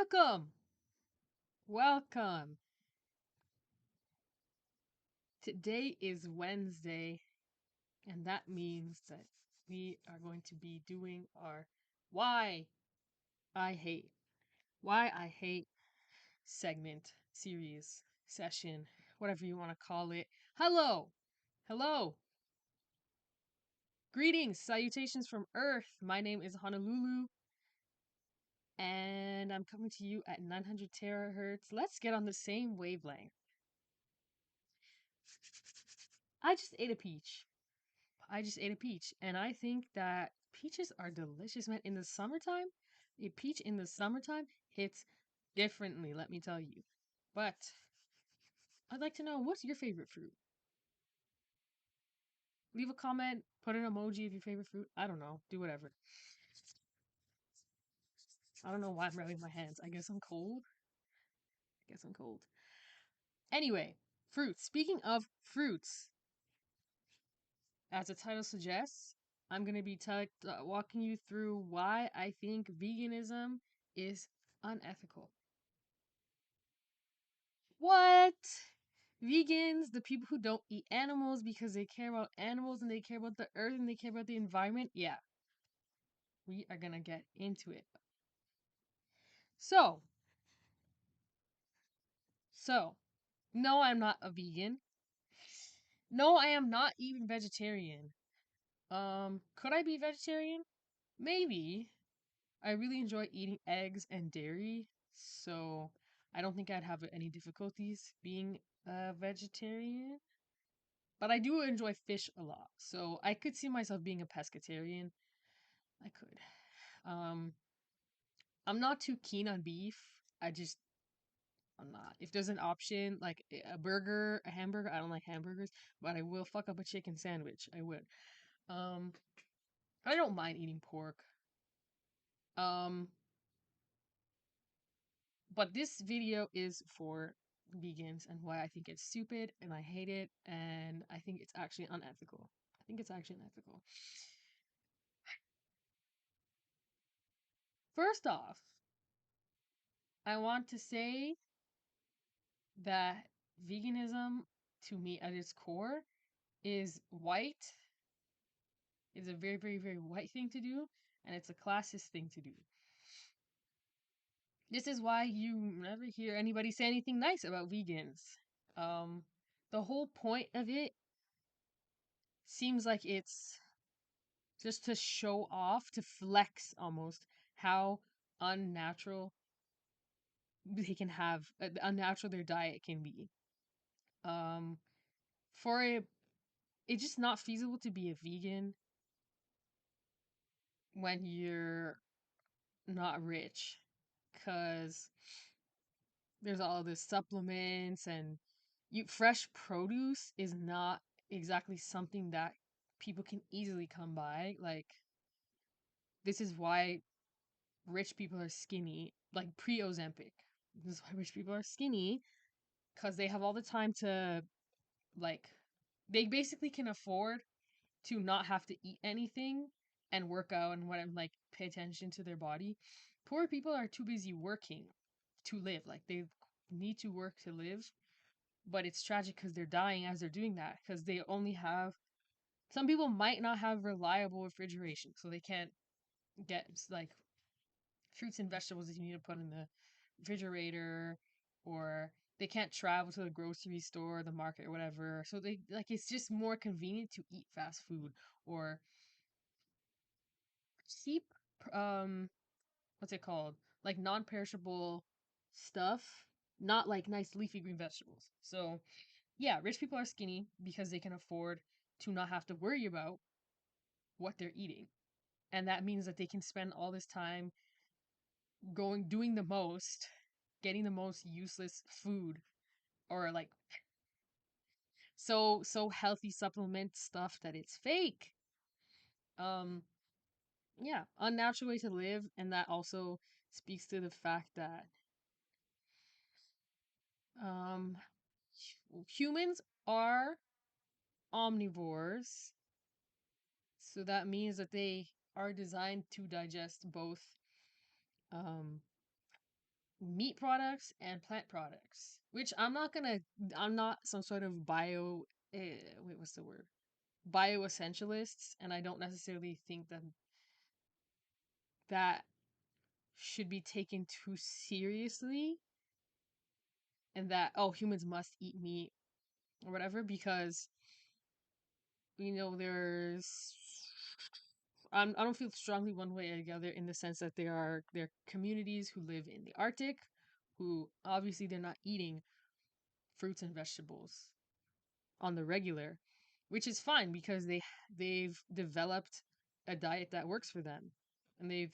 Welcome. Welcome. Today is Wednesday, and that means that we are going to be doing our Why I Hate. Why I Hate segment, series, session, whatever you want to call it. Hello. Hello. Greetings, salutations from Earth. My name is Honolulu, and I'm coming to you at 900 terahertz. Let's get on the same wavelength. I just ate a peach. I just ate a peach, and I think that peaches are delicious, man. In the summertime, a peach in the summertime hits differently, let me tell you. But I'd like to know, what's your favorite fruit? Leave a comment, put an emoji of your favorite fruit. I don't know. Do whatever. I don't know why I'm rubbing my hands. I guess I'm cold. I guess I'm cold. Anyway, fruits. Speaking of fruits, as the title suggests, I'm going to be walking you through why I think veganism is unethical. What? Vegans, the people who don't eat animals because they care about animals and they care about the earth and they care about the environment? Yeah, we are gonna get into it. So, so, no, I'm not a vegan. No, I am not even vegetarian. Could I be vegetarian? Maybe. I really enjoy eating eggs and dairy, so I don't think I'd have any difficulties being a vegetarian. But I do enjoy fish a lot, so I could see myself being a pescatarian. I could. Um, I'm not too keen on beef. I'm not. If there's an option like a burger, a hamburger, I don't like hamburgers, but I will fuck up a chicken sandwich. I would. Um, I don't mind eating pork. Um, but this video is for vegans and why I think it's stupid and I hate it and I think it's actually unethical. I think it's actually unethical. First off, I want to say that veganism, to me at its core, is white. It's a very, very, very white thing to do, and it's a classist thing to do. This is why you never hear anybody say anything nice about vegans. Um, the whole point of it seems like it's just to show off, to flex almost how unnatural they can have, unnatural their diet can be. Um, for it's just not feasible to be a vegan when you're not rich, because there's all this supplements and you fresh produce is not exactly something that people can easily come by. Like, this is why rich people are skinny, like pre-Ozempic. This is why rich people are skinny, because they have all the time to, like, they basically can afford to not have to eat anything and work out and what like pay attention to their body. Poor people are too busy working to live. Like, they need to work to live, but it's tragic because they're dying as they're doing that because they only have, some people might not have reliable refrigeration, so they can't get like fruits and vegetables that you need to put in the refrigerator, or they can't travel to the grocery store, the market, or whatever. So they, like, it's just more convenient to eat fast food or cheap, um what's it called, like non-perishable stuff, not like nice leafy green vegetables. So yeah, rich people are skinny because they can afford to not have to worry about what they're eating, and that means that they can spend all this time doing the most, getting the most useless food, or like so healthy supplement stuff that it's fake. um yeah, unnatural way to live, and that also speaks to the fact that um humans are omnivores, so that means that they are designed to digest both um meat products and plant products, which I'm not some sort of wait, what's the word? Bioessentialists, and I don't necessarily think that that should be taken too seriously and that, oh, humans must eat meat or whatever, because, there's, I don't feel strongly one way or the other in the sense that there are communities who live in the Arctic who obviously they're not eating fruits and vegetables on the regular, which is fine because they've developed a diet that works for them, and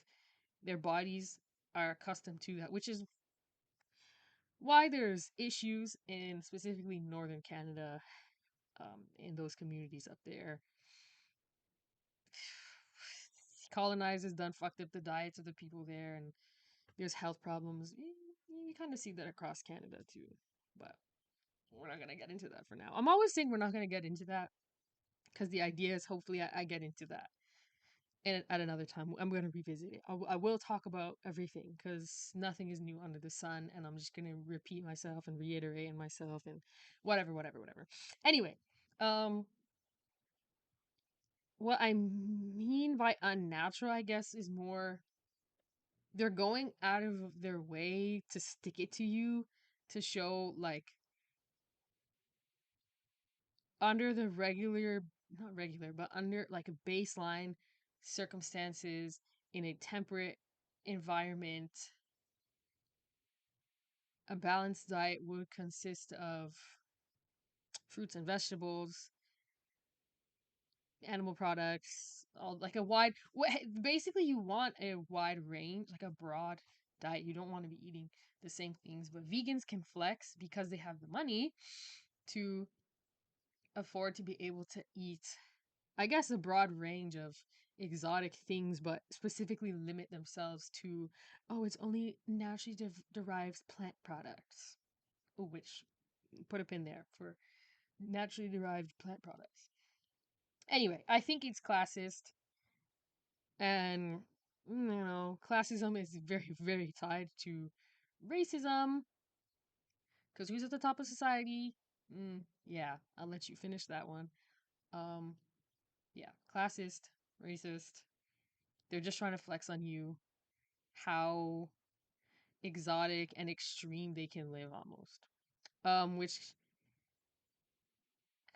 their bodies are accustomed to that, which is why there's issues in specifically northern Canada, in those communities up there. Colonizers done fucked up the diets of the people there, and there's health problems. You kind of see that across Canada too, but we're not gonna get into that for now. I'm always saying we're not gonna get into that because the idea is hopefully I get into that. And at another time, I'm going to revisit it. I will talk about everything because nothing is new under the sun, and I'm just going to repeat myself and reiterate myself and whatever, whatever, whatever. Anyway, um, what I mean by unnatural, I guess, is more they're going out of their way to stick it to you to show like under the regular, not regular, but under like a baseline circumstances in a temperate environment, a balanced diet would consist of fruits and vegetables, animal products, all like a basically you want a wide range, like a broad diet. You don't want to be eating the same things, but vegans can flex because they have the money to afford to be able to eat, I guess, a broad range of exotic things, but specifically limit themselves to, oh, it's only naturally derived plant products, which put a pin there for naturally derived plant products. Anyway, I think it's classist, and classism is very, very tied to racism. Because who's at the top of society? Yeah, I'll let you finish that one. Um, yeah, classist, racist. They're just trying to flex on you how exotic and extreme they can live almost. Which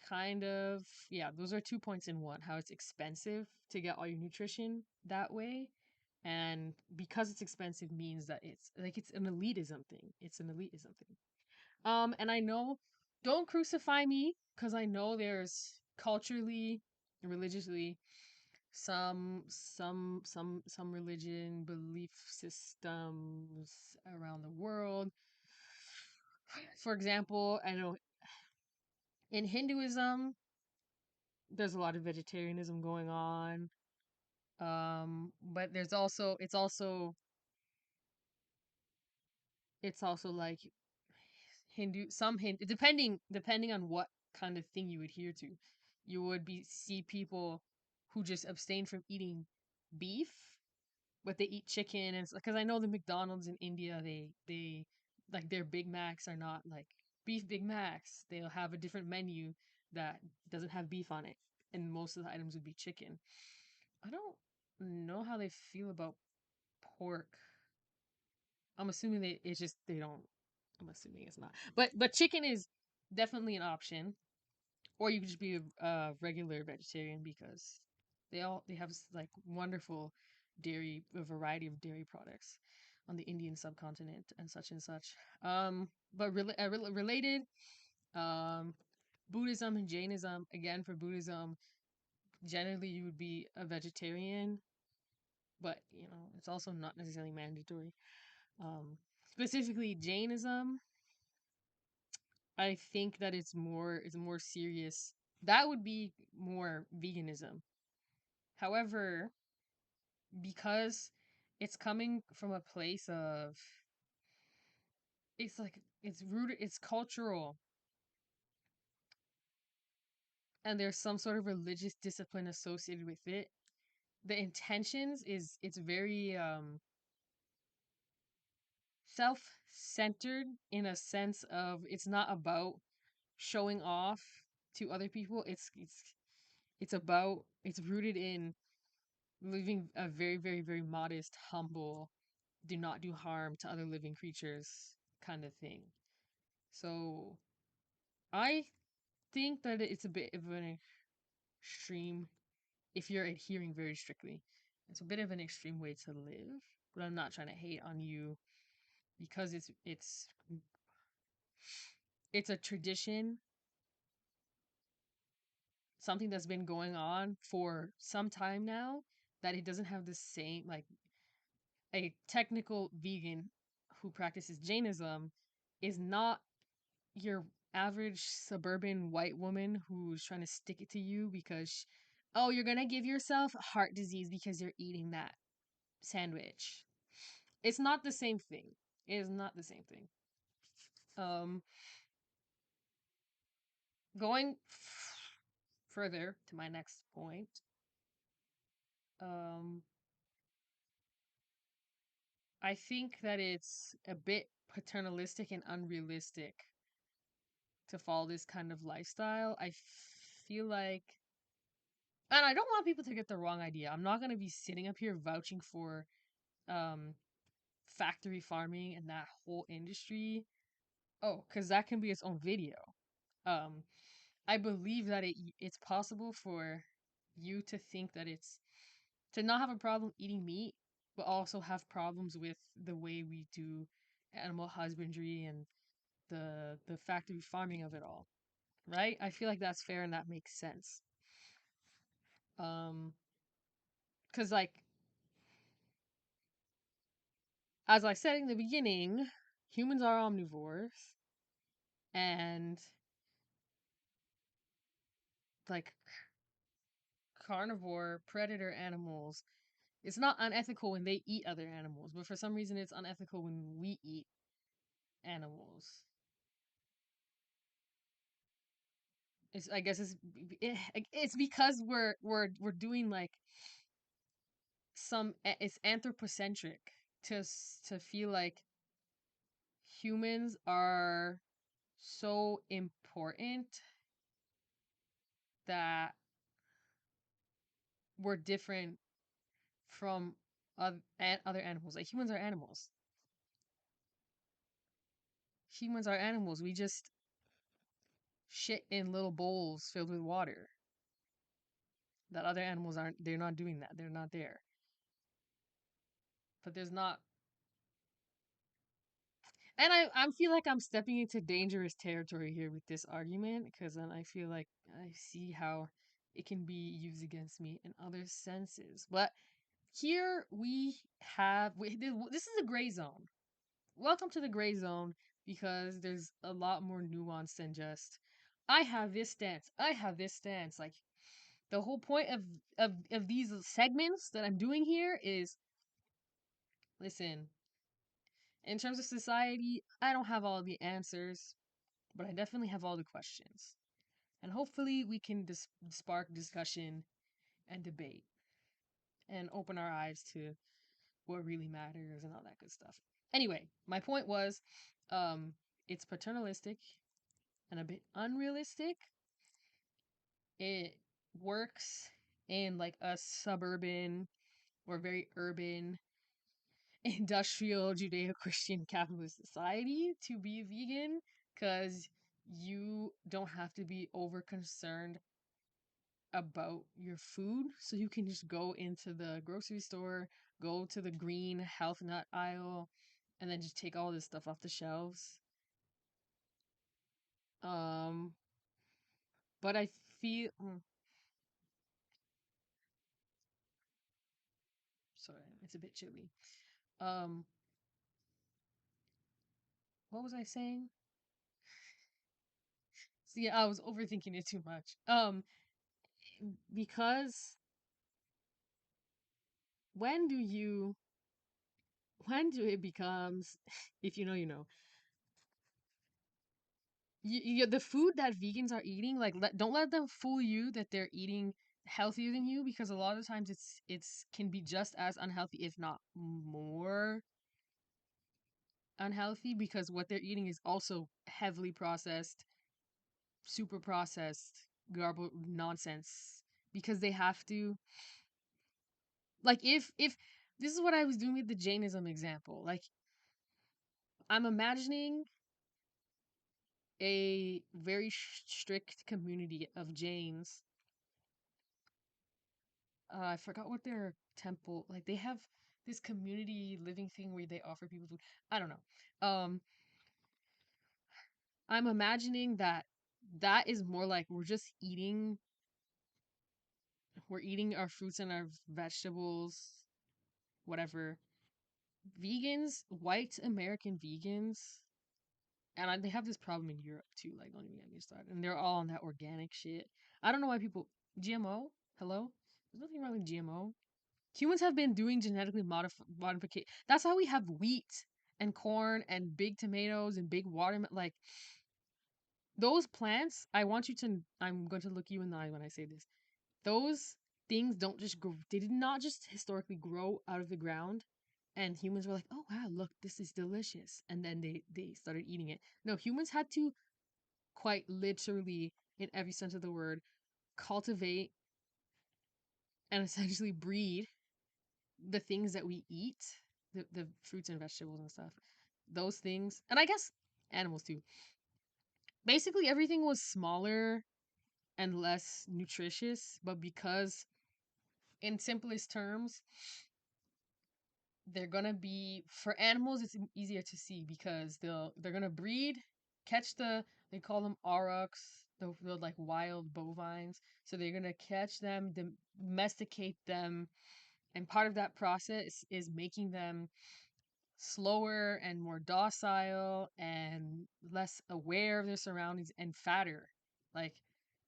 kind of, yeah, those are 2 points in one. How it's expensive to get all your nutrition that way, and because it's expensive means that it's like it's an elitism thing. It's an elitism thing. And I know, don't crucify me because I know there's culturally, religiously, some religion belief systems around the world. For example, I know in Hinduism there's a lot of vegetarianism going on. But there's also it's also like Hindu, depending on what kind of thing you adhere to, you would be see people who just abstain from eating beef, but they eat chicken. And because I know the McDonald's in India, they like their Big Macs are not like beef Big Macs. They'll have a different menu that doesn't have beef on it, and most of the items would be chicken. I don't know how they feel about pork. I'm assuming it's just they don't. I'm assuming it's not. But chicken is definitely an option, or you could just be a regular vegetarian because they have like wonderful a variety of dairy products on the Indian subcontinent and such and such. But related, um, Buddhism and Jainism. Again, for Buddhism, generally you would be a vegetarian, but it's also not necessarily mandatory. Specifically Jainism, I think that it's more serious. That would be more veganism. However, because it's coming from a place of, it's like it's rooted, it's cultural, and there's some sort of religious discipline associated with it. The intentions is it's very self-centered in a sense of it's not about showing off to other people. It's about it's rooted in living a very, very, very modest, humble, do not do harm to other living creatures kind of thing. So I think that it's a bit of an extreme if you're adhering very strictly. It's a bit of an extreme way to live, but I'm not trying to hate on you because it's a tradition, something that's been going on for some time now, that it doesn't have the same, like, a technical vegan who practices Jainism is not your average suburban white woman who's trying to stick it to you because oh, you're gonna give yourself heart disease because you're eating that sandwich. It's not the same thing. It is not the same thing. Um, going further to my next point, um, I think that it's a bit paternalistic and unrealistic to follow this kind of lifestyle. I feel like, and I don't want people to get the wrong idea. I'm not going to be sitting up here vouching for um factory farming and that whole industry. Oh, cuz that can be its own video. Um I believe that it's possible for you to think that it's to not have a problem eating meat, but also have problems with the way we do animal husbandry and the factory farming of it all, right? I feel like that's fair and that makes sense. Um, because like as I said in the beginning, humans are omnivores and like carnivore predator animals. It's not unethical when they eat other animals, but for some reason it's unethical when we eat animals. It's I guess it's because we're doing like it's anthropocentric to feel like humans are so important that we're different from other animals. Like humans are animals. Humans are animals. We just shit in little bowls filled with water. That other animals aren't. They're not doing that. They're not there. But there's not. And I feel like I'm stepping into dangerous territory here with this argument because then I feel like I see how it can be used against me in other senses. But here we have this is a gray zone. Welcome to the gray zone because there's a lot more nuance than just I have this stance. I have this stance. Like the whole point of these segments that I'm doing here is listen, in terms of society, I don't have all the answers, but I definitely have all the questions. And hopefully we can spark discussion and debate and open our eyes to what really matters and all that good stuff. Anyway, my point was um it's paternalistic and a bit unrealistic. It works in like a suburban or very urban industrial Judeo-Christian capitalist society to be vegan because you don't have to be over concerned about your food. So you can just go into the grocery store, go to the green health nut aisle, and then just take all this stuff off the shelves. Um, but I feel sorry, it's a bit chilly. Um, what was I saying? So yeah, I was overthinking it too much. Because when do you when do it becomes if you know you know the food that vegans are eating like don't let them fool you that they're eating healthier than you because a lot of times it's can be just as unhealthy if not more unhealthy because what they're eating is also heavily processed, super processed, garble nonsense. Because they have to, like, if this is what I was doing with the Jainism example. Like, I'm imagining a very strict community of Jains. I forgot what their temple, like, they have this community living thing where they offer people food. I don't know. I'm imagining that that is more like we're eating our fruits and our vegetables, whatever. Vegans, white American vegans, and they have this problem in Europe too. Like, don't even get me started. And they're all on that organic shit. I don't know why people GMO. Hello, there's nothing wrong with GMO. Humans have been doing genetically modification. That's how we have wheat and corn and big tomatoes and big watermelon. Like, those plants, I want you to. I'm going to look you in the eye when I say this. Those things don't just grow. They did not just historically grow out of the ground, and humans were like, "Oh wow, look, this is delicious," and then they started eating it. No, humans had to quite literally, in every sense of the word, cultivate and essentially breed the things that we eat, the fruits and vegetables and stuff. Those things, and I guess animals too. Basically, everything was smaller and less nutritious, but because, in simplest terms, they're gonna be for animals. It's easier to see because they're gonna breed, catch they call them aurochs, the like wild bovines. So they're gonna catch them, domesticate them, and part of that process is making them slower and more docile and less aware of their surroundings and fatter. Like,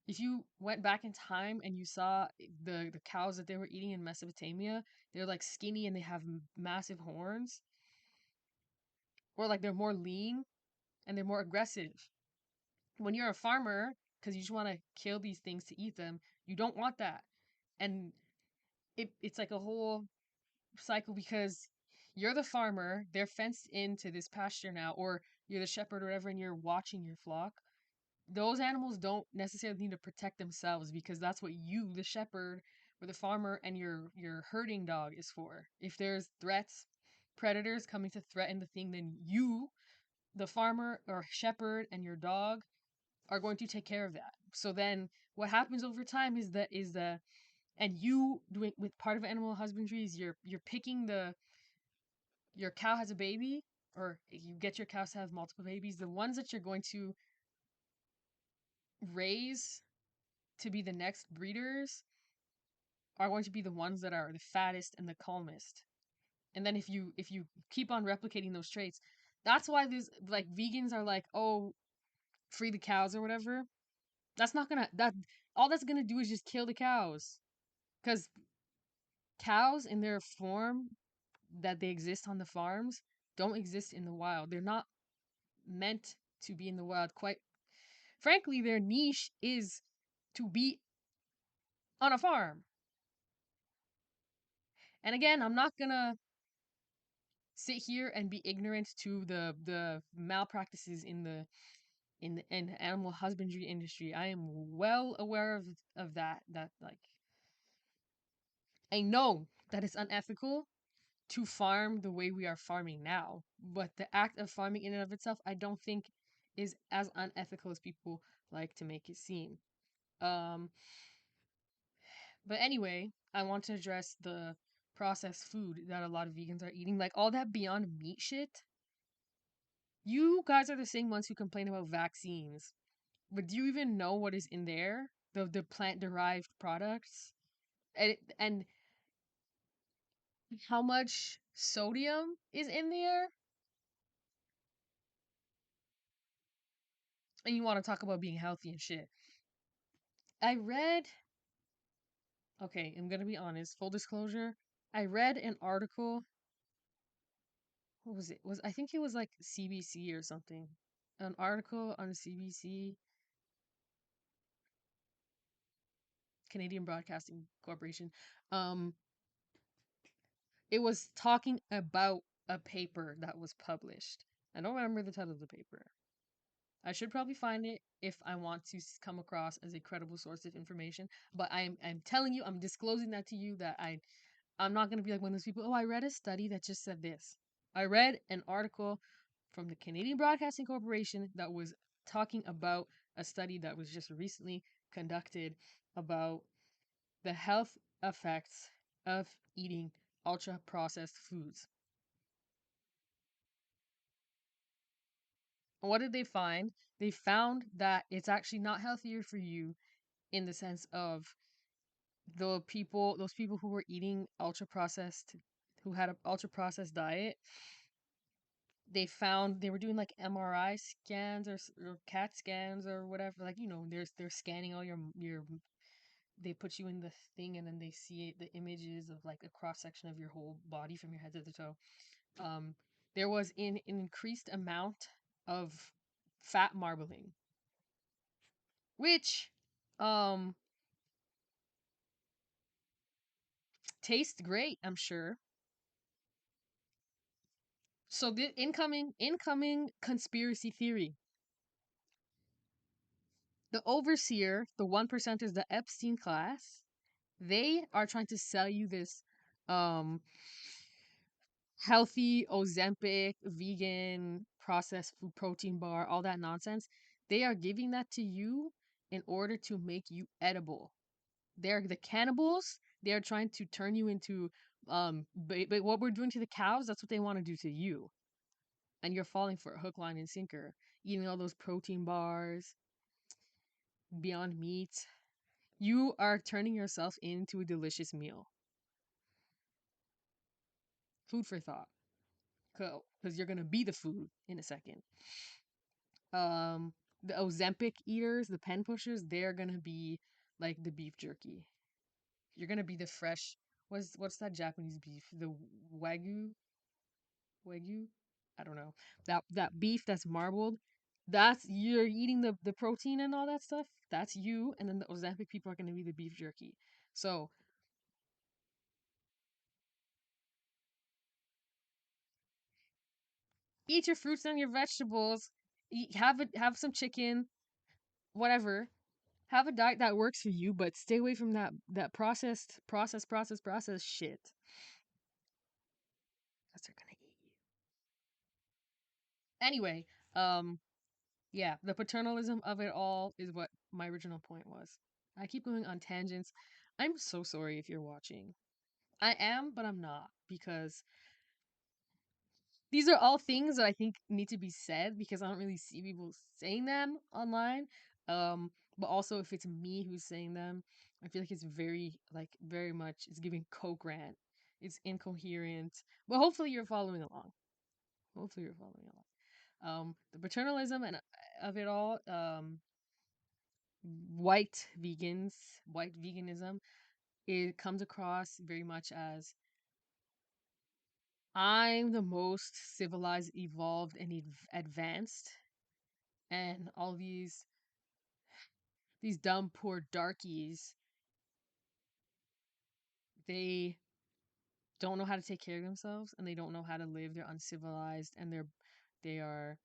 if you went back in time and you saw the cows that they were eating in Mesopotamia, they're like skinny and they have massive horns, or like they're more lean and they're more aggressive. When you're a farmer, because you just want to kill these things to eat them, you don't want that. And it's like a whole cycle because you're the farmer, they're fenced into this pasture now, or you're the shepherd or whatever, and you're watching your flock. Those animals don't necessarily need to protect themselves because that's what you, the shepherd or the farmer, and your herding dog is for. If there's threats, predators coming to threaten the thing, then you, the farmer or shepherd, and your dog are going to take care of that. So then what happens over time is the and you doing with part of animal husbandry is you're picking your cow has a baby, or you get your cows to have multiple babies, the ones that you're going to raise to be the next breeders are going to be the ones that are the fattest and the calmest. And then if you keep on replicating those traits, that's why there's like vegans are like, oh, free the cows or whatever. That's not gonna that all that's gonna do is just kill the cows. Because cows in their form that they exist on the farms don't exist in the wild. They're not meant to be in the wild. Quite frankly, their niche is to be on a farm. And again, I'm not gonna sit here and be ignorant to the malpractices in the animal husbandry industry. I am well aware of that like I know that it's unethical to farm the way we are farming now, but the act of farming in and of itself I don't think is as unethical as people like to make it seem. Um but anyway, I want to address the processed food that a lot of vegans are eating, like all that Beyond Meat shit. You guys are the same ones who complain about vaccines, but do you even know what is in there? The plant derived products, and how much sodium is in there? And you want to talk about being healthy and shit. I read, okay, I'm gonna be honest, full disclosure. I read an article. What was it? Was I think it was like CBC or something. An article on CBC, Canadian Broadcasting Corporation. Um, it was talking about a paper that was published. I don't remember the title of the paper. I should probably find it if I want to come across as a credible source of information. But I'm telling you, I'm disclosing that to you that I'm not gonna be like one of those people. Oh, I read a study that just said this. I read an article from the Canadian Broadcasting Corporation that was talking about a study that was just recently conducted about the health effects of eating ultra processed foods. And what did they find? They found that it's actually not healthier for you in the sense of those people who were eating ultra processed, who had an ultra processed diet. They found they were doing like MRI scans or CAT scans or whatever. Like they're scanning all your. They put you in the thing and then they see the images of like a cross section of your whole body from your head to the toe. Um, there was an increased amount of fat marbling, which um tastes great, I'm sure. So the incoming conspiracy theory. The overseer, the 1%ers, the Epstein class, they are trying to sell you this um healthy Ozempic, vegan, processed food protein bar, all that nonsense. They are giving that to you in order to make you edible. They're the cannibals. They're trying to turn you into but what we're doing to the cows, that's what they want to do to you. And you're falling for a hook, line, and sinker, eating all those protein bars, Beyond Meat. You are turning yourself into a delicious meal. Food for thought. Because you're gonna be the food in a second. Um, the Ozempic eaters, the pen pushers, they're gonna be like the beef jerky. You're gonna be the fresh. What's that Japanese beef? The wagyu. I don't know that beef that's marbled. That's you're eating the protein and all that stuff. That's you, and then the Ozempic people are gonna be the beef jerky. So eat your fruits and your vegetables. Have some chicken, whatever. Have a diet that works for you, but stay away from that processed shit. Because they're gonna eat you. Anyway, yeah, the paternalism of it all is what my original point was. I keep going on tangents. I'm so sorry if you're watching. I am, but I'm not because these are all things that I think need to be said because I don't really see people saying them online. But also if it's me who's saying them, I feel like it's very much it's giving coke rant. It's incoherent. But hopefully you're following along. Hopefully you're following along. The paternalism and of it all, white veganism, it comes across very much as I'm the most civilized, evolved, and advanced, and all these dumb poor darkies, they don't know how to take care of themselves, and they don't know how to live. They're uncivilized, and they are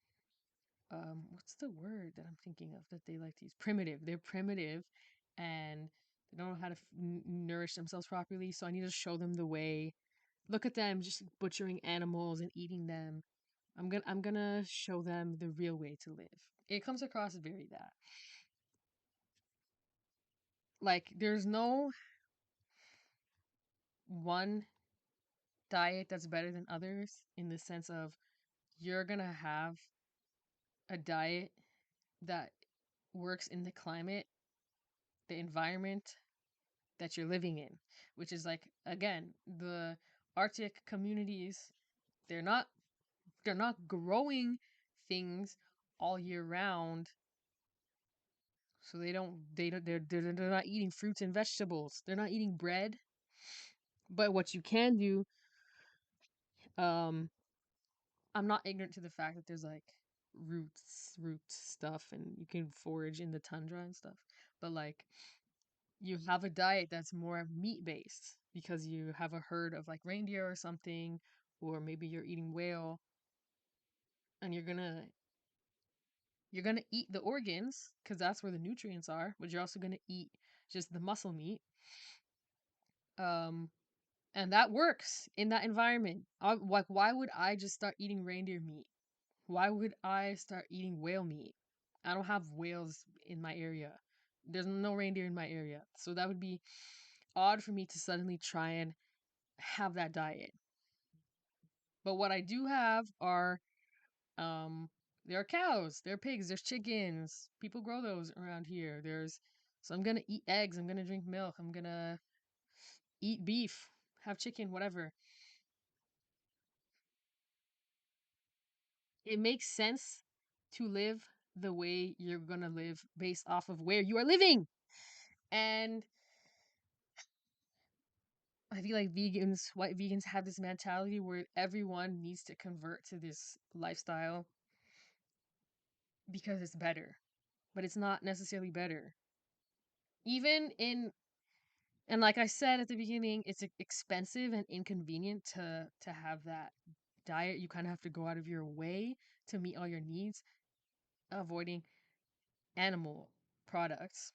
what's the word that I'm thinking of that they like to use? Primitive. They're primitive, and they don't know how to nourish themselves properly. So I need to show them the way. Look at them just butchering animals and eating them. I'm gonna show them the real way to live. It comes across very that. Like there's no one diet that's better than others in the sense of you're gonna have a diet that works in the climate, the environment that you're living in, which is like again, the Arctic communities, they're not they're not growing things all year round. So they're not eating fruits and vegetables. They're not eating bread. But what you can do, um, I'm not ignorant to the fact that there's like root stuff and you can forage in the tundra and stuff. But like you have a diet that's more meat based because you have a herd of like reindeer or something, or maybe you're eating whale. and you're gonna eat the organs because that's where the nutrients are, but you're also gonna eat just the muscle meat. Um, and that works in that environment. Like, why would I just start eating reindeer meat? Why would I start eating whale meat? I don't have whales in my area. There's no reindeer in my area, so that would be odd for me to suddenly try and have that diet. But what I do have are Um, there are cows, there are pigs, there's chickens. People grow those around here. So I'm gonna eat eggs, I'm gonna drink milk, I'm gonna eat beef, have chicken, whatever. It makes sense to live the way you're gonna live based off of where you are living. And I feel like white vegans have this mentality where everyone needs to convert to this lifestyle because it's better. But it's not necessarily better. Even in And like I said at the beginning, it's expensive and inconvenient to have that diet. You kind of have to go out of your way to meet all your needs, avoiding animal products.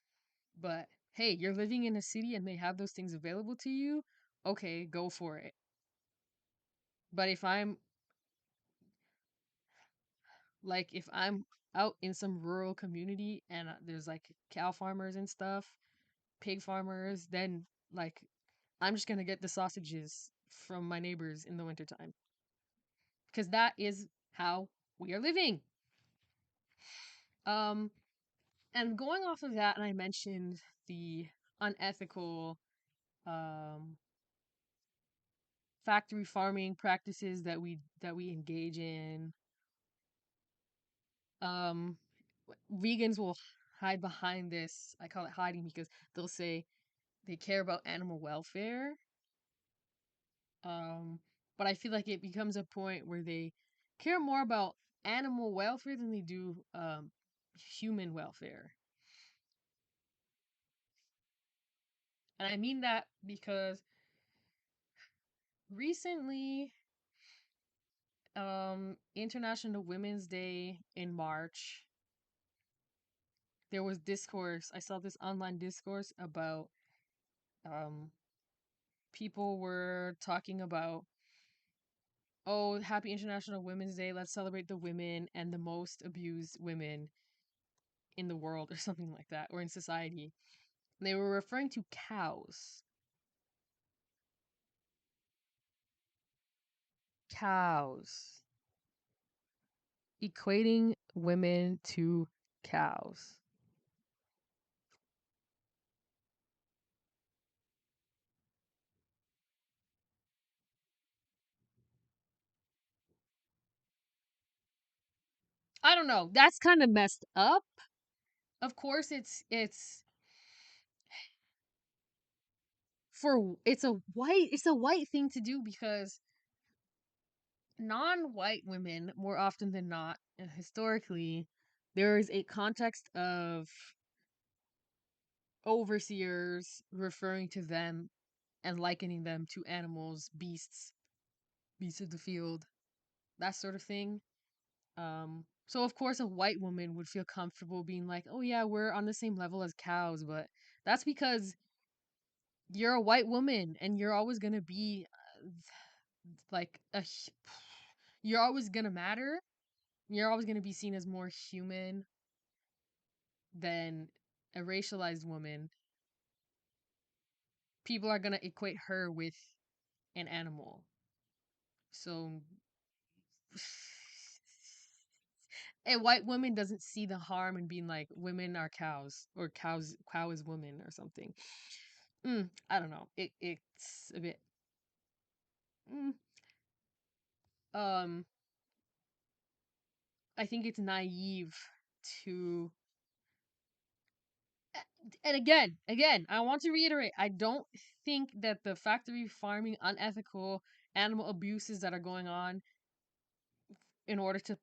But hey, you're living in a city and they have those things available to you. Okay, go for it. But if I'm out in some rural community and there's like cow farmers and stuff, pig farmers, then like I'm just gonna get the sausages from my neighbors in the wintertime because that is how we are living. Um, and going off of that, and I mentioned the unethical um, factory farming practices that we engage in. Um, Vegans will hide behind this. I call it hiding because they'll say they care about animal welfare. Um, but I feel like it becomes a point where they care more about animal welfare than they do human welfare. And I mean that because recently, International Women's Day in March, there was discourse. I saw this online discourse about um people were talking about, oh, happy International Women's Day, let's celebrate the women and the most abused women in the world or something like that, or in society. And they were referring to cows. Cows. Equating women to cows. I don't know. That's kind of messed up. Of course it's a white thing to do because non-white women more often than not, historically, there is a context of overseers referring to them and likening them to animals, beasts of the field, that sort of thing. So of course a white woman would feel comfortable being like, "Oh yeah, we're on the same level as cows," but that's because you're a white woman and you're always going to be like you're always going to matter. You're always going to be seen as more human than a racialized woman. People are going to equate her with an animal. So a white woman doesn't see the harm in being like women are cows or cow is woman or something. I don't know. It's a bit. Mm, um, I think it's naive to. And again, I want to reiterate. I don't think that the factory farming, unethical animal abuses that are going on in order to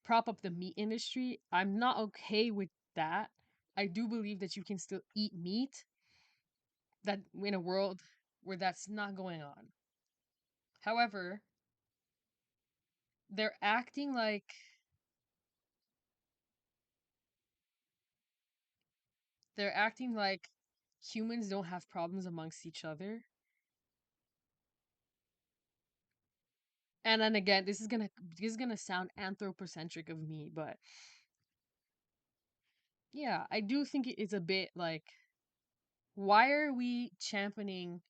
prop up the meat industry. I'm not okay with that. I do believe that you can still eat meat that in a world where that's not going on. However, they're acting like they're acting like humans don't have problems amongst each other. And then again, this is gonna sound anthropocentric of me, but yeah, I do think it is a bit like, why are we championing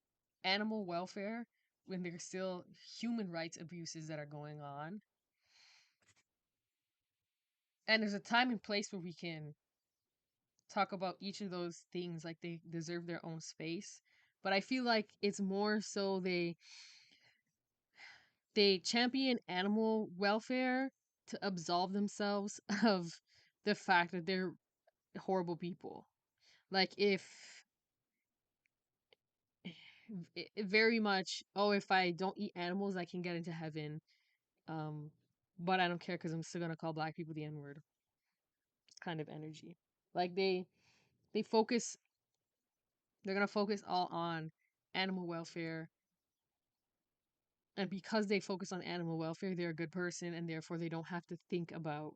animal welfare when there's still human rights abuses that are going on? And there's a time and place where we can talk about each of those things like they deserve their own space. But I feel like it's more so they champion animal welfare to absolve themselves of the fact that they're horrible people. Like if very much, oh, if I don't eat animals, I can get into heaven. Um, but I don't care because I'm still gonna call black people the N word kind of energy. Like they focus, they're gonna focus all on animal welfare, and because they focus on animal welfare, they're a good person, and therefore they don't have to think about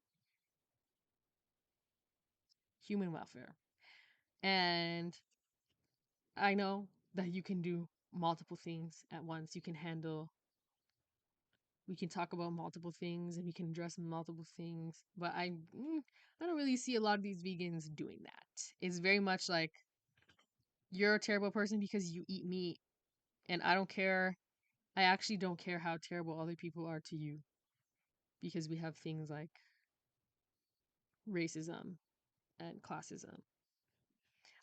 human welfare. And I know that you can do multiple things at once. You can handle, we can talk about multiple things and we can address multiple things. But I don't really see a lot of these vegans doing that. It's very much like, you're a terrible person because you eat meat, and I don't care. I actually don't care how terrible other people are to you, because we have things like racism and classism.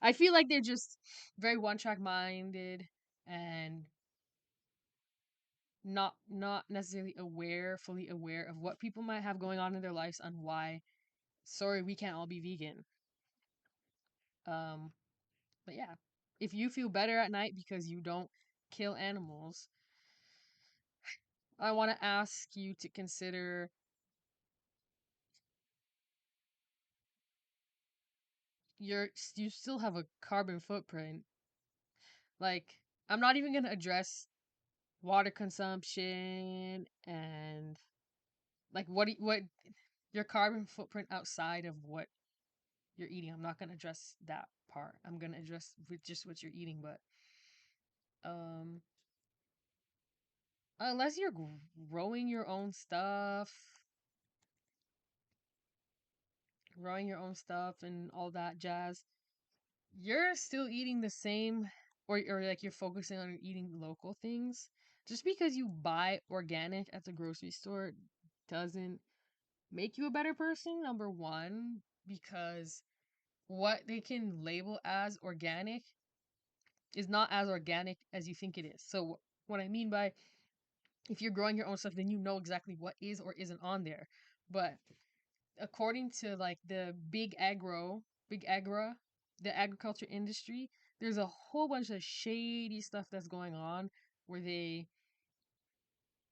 I feel like they're just very one track minded, and not necessarily fully aware of what people might have going on in their lives, on why, sorry, we can't all be vegan. Um but yeah, if you feel better at night because you don't kill animals, I want to ask you to consider you still have a carbon footprint. Like, I'm not even going to address water consumption and like what your carbon footprint outside of what you're eating. I'm not going to address that part. I'm going to address with just what you're eating, but um unless you're growing your own stuff, growing your own stuff and all that jazz, you're still eating the same, or like you're focusing on eating local things. Just because you buy organic at the grocery store doesn't make you a better person, number one, because what they can label as organic is not as organic as you think it is. So what I mean by, if you're growing your own stuff, then you know exactly what is or isn't on there. But according to like the big agro, the agriculture industry, there's a whole bunch of shady stuff that's going on where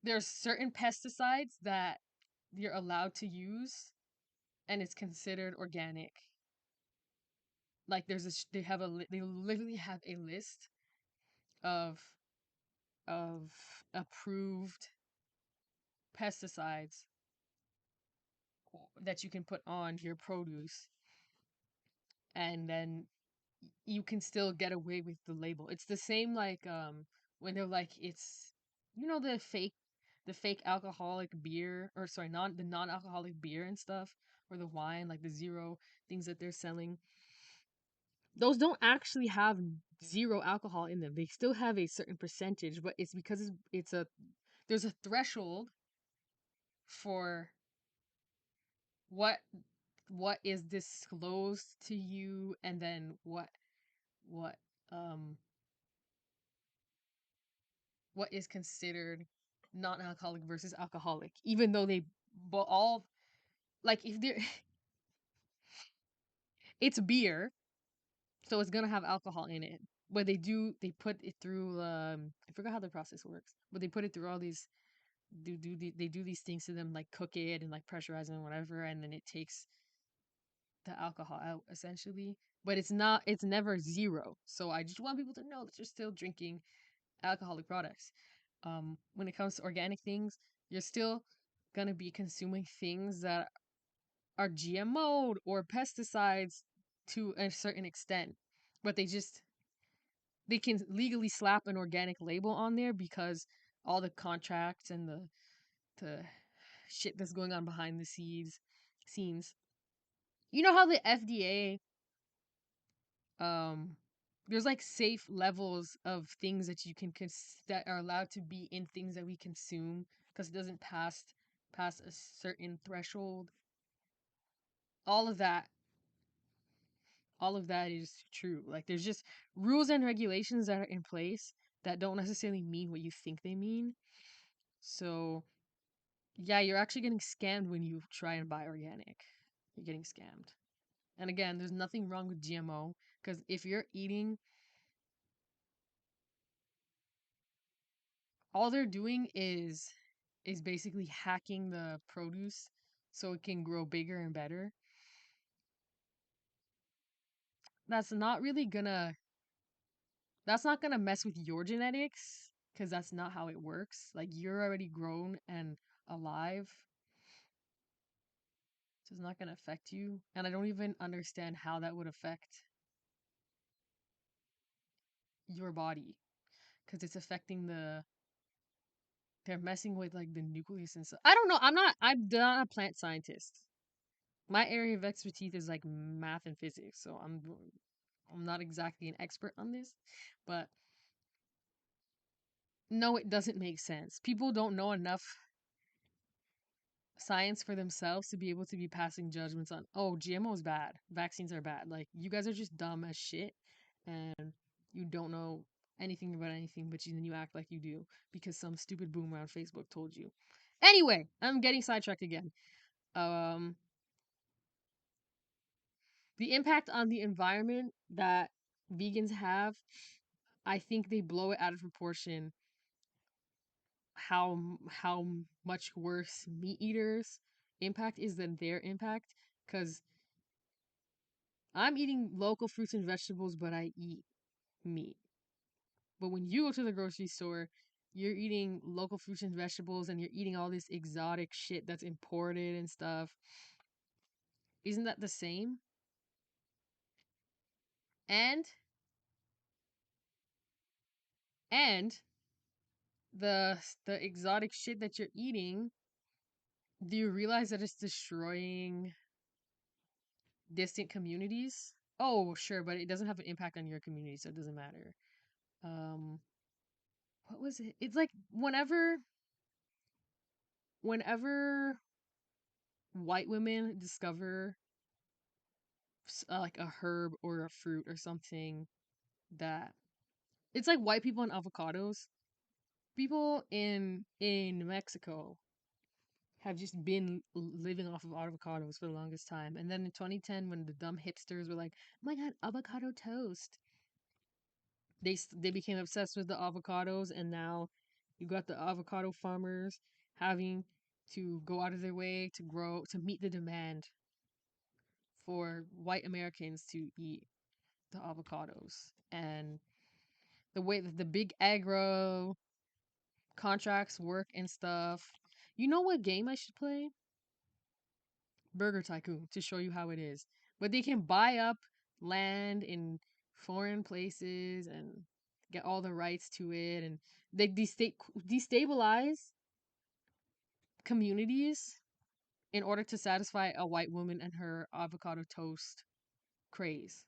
there's certain pesticides that you're allowed to use and it's considered organic. Like they literally have a list of approved pesticides that you can put on your produce, and then you can still get away with the label. It's the same like when they're like, it's, the fake alcoholic beer, or sorry, non-alcoholic beer and stuff, or the wine, like the zero things that they're selling. Those don't actually have zero alcohol in them. They still have a certain percentage, but it's because it's a there's a threshold for what what is disclosed to you, and then what um what is considered non-alcoholic versus alcoholic, even though they but all, like, if they're it's beer, so it's gonna have alcohol in it, but they put it through, I forgot how the process works, but they put it through all these, they do these things to them, like cook it and like pressurize it and whatever, and then it takes the alcohol out essentially. But it's never zero, so I just want people to know that you're still drinking alcoholic products. When it comes to organic things, you're still gonna be consuming things that are GMO'd or pesticides to a certain extent, but they can legally slap an organic label on there because all the contracts and the shit that's going on behind the scenes. You know how the FDA um there's like safe levels of things that that are allowed to be in things that we consume because it doesn't pass a certain threshold. All of that all of that is true. Like there's just rules and regulations that are in place that don't necessarily mean what you think they mean. So, yeah, you're actually getting scammed when you try and buy organic. You're getting scammed. And again, there's nothing wrong with GMO because if you're eating, all they're doing is basically hacking the produce so it can grow bigger and better. That's not really gonna that's not gonna mess with your genetics because that's not how it works. Like you're already grown and alive, so it's not gonna affect you. And I don't even understand how that would affect your body because it's affecting they're messing with like the nucleus and stuff. I don't know. I'm not a plant scientist. My area of expertise is like math and physics, so I'm not exactly an expert on this, but no, it doesn't make sense. People don't know enough science for themselves to be able to be passing judgments on, oh, GMO is bad, vaccines are bad. Like you guys are just dumb as shit, and you don't know anything about anything, but then you act like you do because some stupid boomer on Facebook told you. Anyway, I'm getting sidetracked again. Um, the impact on the environment that vegans have, I think they blow it out of proportion how much worse meat eaters impact is than their impact because I'm eating local fruits and vegetables, but I eat meat. But when you go to the grocery store, you're eating local fruits and vegetables and you're eating all this exotic shit that's imported and stuff. Isn't that the same? And and the exotic shit that you're eating, do you realize that it's destroying distant communities? Oh, sure, but it doesn't have an impact on your community, so it doesn't matter. Um, what was it? It's like whenever white women discover like a herb or a fruit or something that it's like white people and avocados. People in Mexico have just been living off of avocados for the longest time. And then in 2010, when the dumb hipsters were like, "Oh my god, avocado toast," they became obsessed with the avocados, and now you got the avocado farmers having to go out of their way to meet the demand for white Americans to eat the avocados. And the way that the big agro contracts work and stuff. You know what game I should play? Burger Tycoon to show you how it is. But they can buy up land in foreign places and get all the rights to it, and they destabilize communities in order to satisfy a white woman and her avocado toast craze.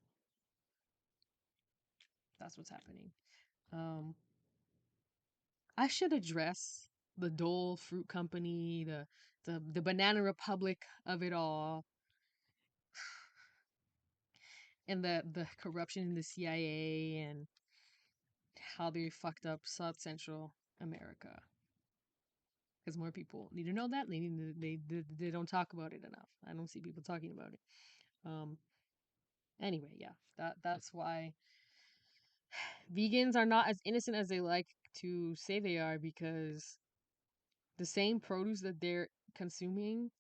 That's what's happening. Um, I should address the Dole Fruit Company, the Banana Republic of it all, and the corruption in the CIA and how they fucked up South Central America. Because more people need to know that. They don't talk about it enough. I don't see people talking about it. Um. Anyway, yeah, that's why vegans are not as innocent as they like to say they are because the same produce that they're consuming,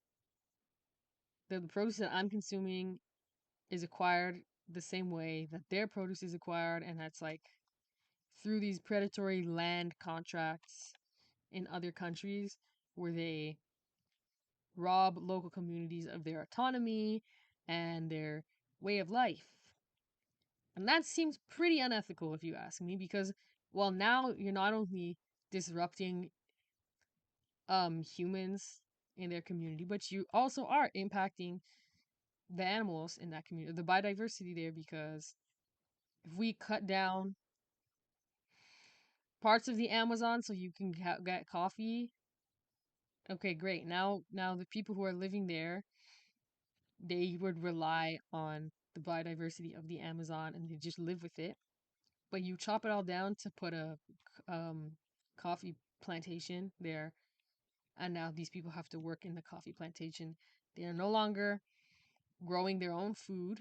the produce that I'm consuming is acquired the same way that their produce is acquired, and that's like through these predatory land contracts in other countries where they rob local communities of their autonomy and their way of life. And that seems pretty unethical if you ask me, because well, now you're not only disrupting humans in their community, but you also are impacting the animals in that community, the biodiversity there, because if we cut down parts of the Amazon so you can get coffee, okay, great. Now the people who are living there, they would rely on the biodiversity of the Amazon and they just live with it. But you chop it all down to put a um coffee plantation there, and now these people have to work in the coffee plantation. They are no longer growing their own food,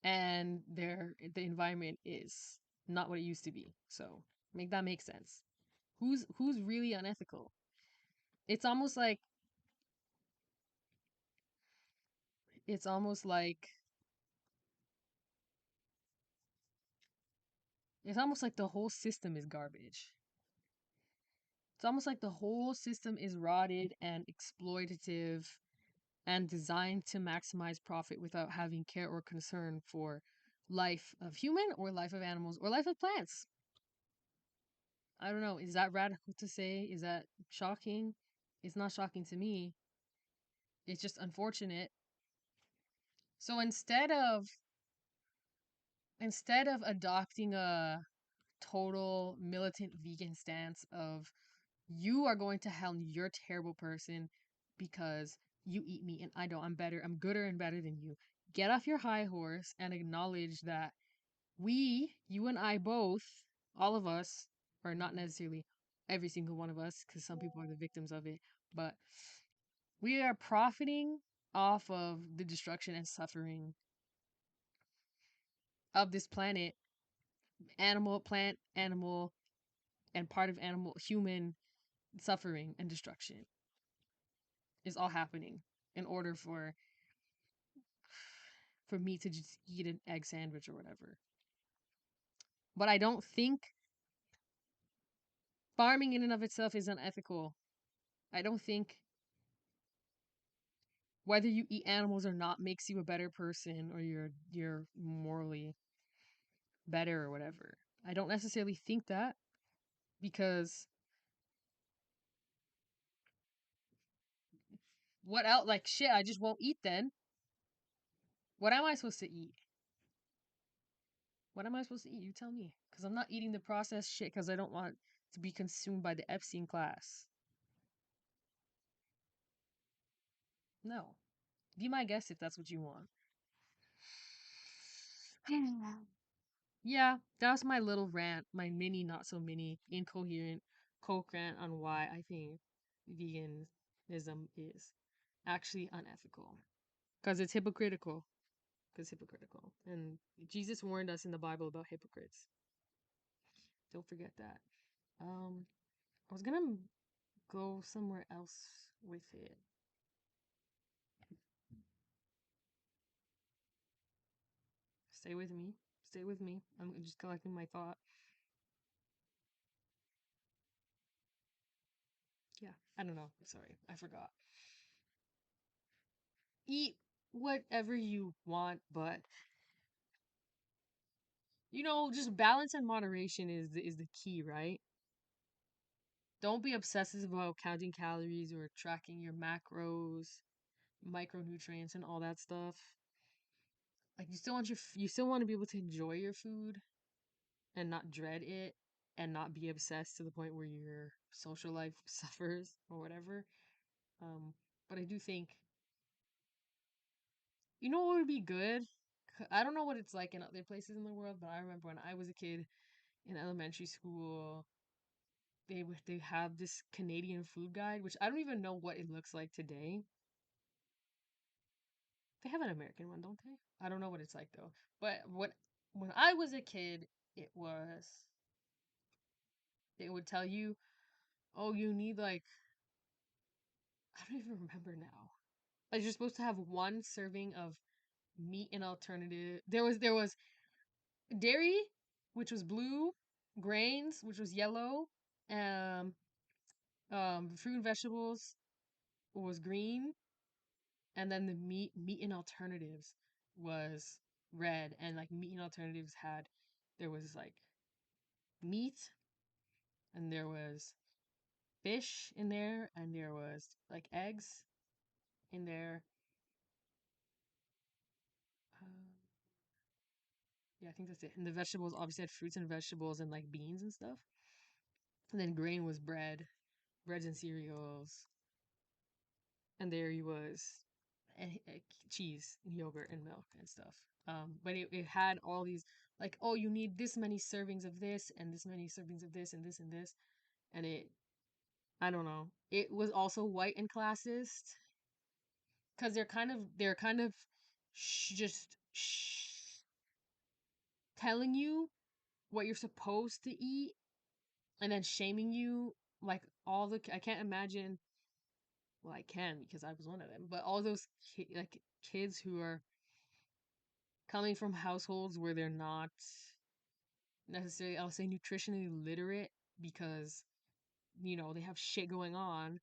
and the environment is not what it used to be. So make that make sense. Who's really unethical? It's almost like it's almost like it's almost like the whole system is garbage. It's almost like the whole system is rotted and exploitative and designed to maximize profit without having care or concern for life of human or life of animals or life of plants. I don't know. Is that radical to say? Is that shocking? It's not shocking to me. It's just unfortunate. So instead of adopting a total militant vegan stance of you are going to hell and you're a terrible person because you eat meat and I don't, I'm better, I'm gooder and better than you. Get off your high horse and acknowledge that you and I both, all of us, or not necessarily every single one of us, because some people are the victims of it, but we are profiting off of the destruction and suffering of this planet, animal, plant, animal, and part of animal, human suffering and destruction is all happening in order for me to just eat an egg sandwich or whatever. But I don't think farming in and of itself is unethical. I don't think whether you eat animals or not makes you a better person or you're morally better or whatever. I don't necessarily think that because what else? Like shit, I just won't eat then. What am I supposed to eat? What am I supposed to eat? You tell me. Because I'm not eating the processed shit because I don't want to be consumed by the Epstein class. No. Be my guest if that's what you want. Yeah, that was my little rant, my mini, not so mini, incoherent coke rant on why I think veganism is actually unethical. Because it's hypocritical. Because hypocritical. And Jesus warned us in the Bible about hypocrites. Don't forget that. Um, I was gonna go somewhere else with it. Stay with me. Stay with me. I'm just collecting my thought. Yeah, I don't know. Sorry, I forgot. Eat whatever you want, but just balance and moderation is the key, right? Don't be obsessive about counting calories or tracking your macros, micronutrients, and all that stuff. Like you still want to be able to enjoy your food and not dread it and not be obsessed to the point where your social life suffers or whatever. Um, but I do think what would be good. I don't know what it's like in other places in the world, but I remember when I was a kid in elementary school, they have this Canadian food guide, which I don't even know what it looks like today. They have an American one, don't they? I don't know what it's like though. But when I was a kid, it would tell you, oh, you need like I don't even remember now. Like you're supposed to have one serving of meat and alternative. There was dairy, which was blue, grains, which was yellow, um fruit and vegetables, was green, and then the meat and alternatives was red, and like meat and alternatives had there was like meat, and there was fish in there, and there was like eggs in there. Um, yeah, I think that's it. And the vegetables obviously had fruits and vegetables and like beans and stuff. And then grain was breads and cereals, and there he was, cheese, and yogurt, and milk and stuff. But it had all these like, oh, you need this many servings of this, and this many servings of this, and this and this, and I don't know. It was also white and classist because they're kind of just telling you what you're supposed to eat, and then shaming you like all the I can't imagine. Well, I can because I was one of them. But all those like kids who are coming from households where they're not necessarily, I'll say, nutritionally literate because they have shit going on.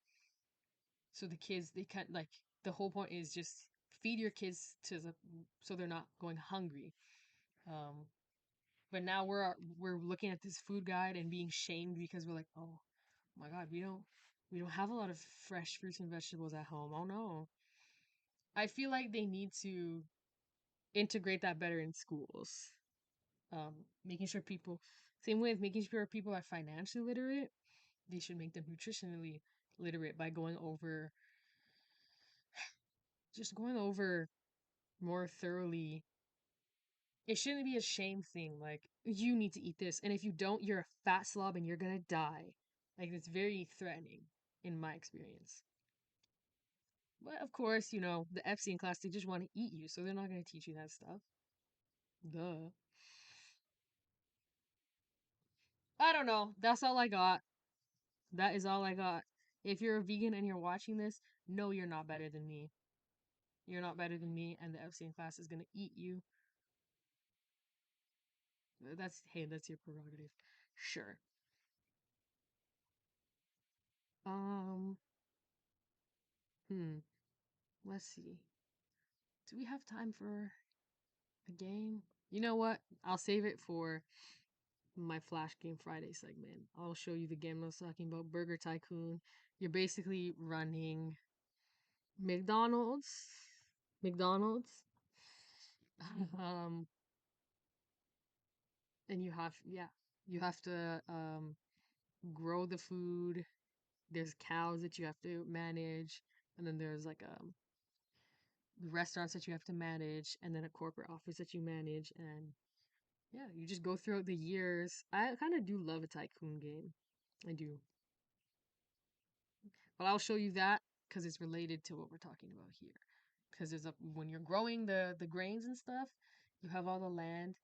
So the kids, they can't like the whole point is just feed your kids so they're not going hungry. Um, but now we're looking at this food guide and being shamed because we're like, oh my God, we don't have a lot of fresh fruits and vegetables at home. Oh no. I feel like they need to integrate that better in schools. Making sure people, same way with making sure people are financially literate, they should make them nutritionally literate by going over more thoroughly. It shouldn't be a shame thing. Like, you need to eat this. And if you don't, you're a fat slob and you're gonna die. Like, it's very threatening in my experience. But of course, the FC class, they just want to eat you, so they're not gonna teach you that stuff. Duh. I don't know. That's all I got. That is all I got. If you're a vegan and you're watching this, no, you're not better than me. You're not better than me, and the FCN class is gonna eat you. Hey, that's your prerogative. Sure. Um, hmm. Let's see. Do we have time for a game? You know what? I'll save it for my Flash Game Friday segment. I'll show you the game I was talking about, Burger Tycoon. You're basically running McDonald's. McDonald's. Um, and you have to grow the food. There's cows that you have to manage, and then there's like restaurants that you have to manage, and then a corporate office that you manage, and yeah, you just go throughout the years. I kind of do love a tycoon game. I do. But I'll show you that because it's related to what we're talking about here. Because when you're growing the grains and stuff, you have all the land,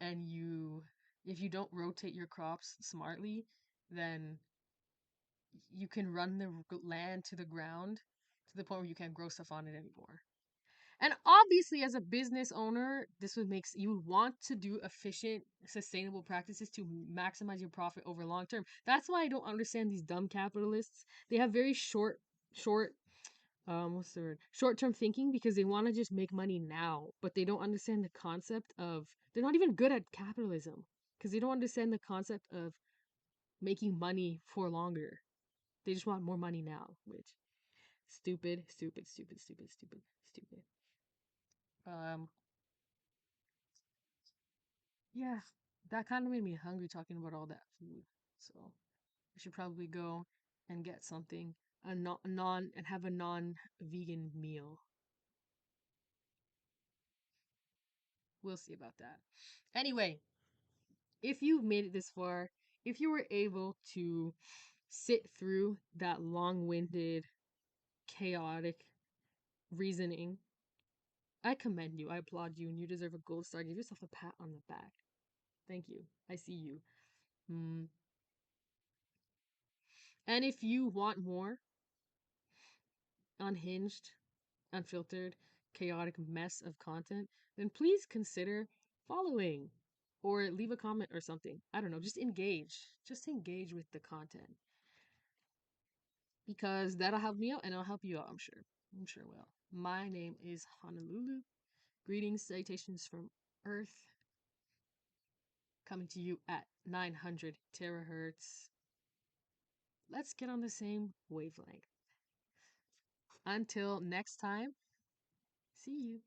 and if you don't rotate your crops smartly, then you can run the land to the ground to the point where you can't grow stuff on it anymore. And obviously, as a business owner, this would make you would want to do efficient, sustainable practices to maximize your profit over long term. That's why I don't understand these dumb capitalists. They have very short, what's the word? Short-term thinking because they want to just make money now, but they don't understand the concept of. They're not even good at capitalism because they don't understand the concept of making money for longer. They just want more money now, which stupid, stupid, stupid, stupid, stupid, stupid. Um, yeah, that kind of made me hungry talking about all that food. So I should probably go and get something and have a non-vegan meal. We'll see about that. Anyway, if you've made it this far, if you were able to sit through that long-winded, chaotic reasoning, I commend you. I applaud you, and you deserve a gold star. Give yourself a pat on the back. Thank you. I see you. Mm. And if you want more unhinged, unfiltered, chaotic mess of content, then please consider following or leave a comment or something. I don't know, just engage. Just engage with the content. because that'll help me out and it'll help you out, I'm sure. I'm sure it will. My name is Honolulu. Greetings, salutations from Earth, coming to you at 900 terahertz. Let's get on the same wavelength. Until next time, see you.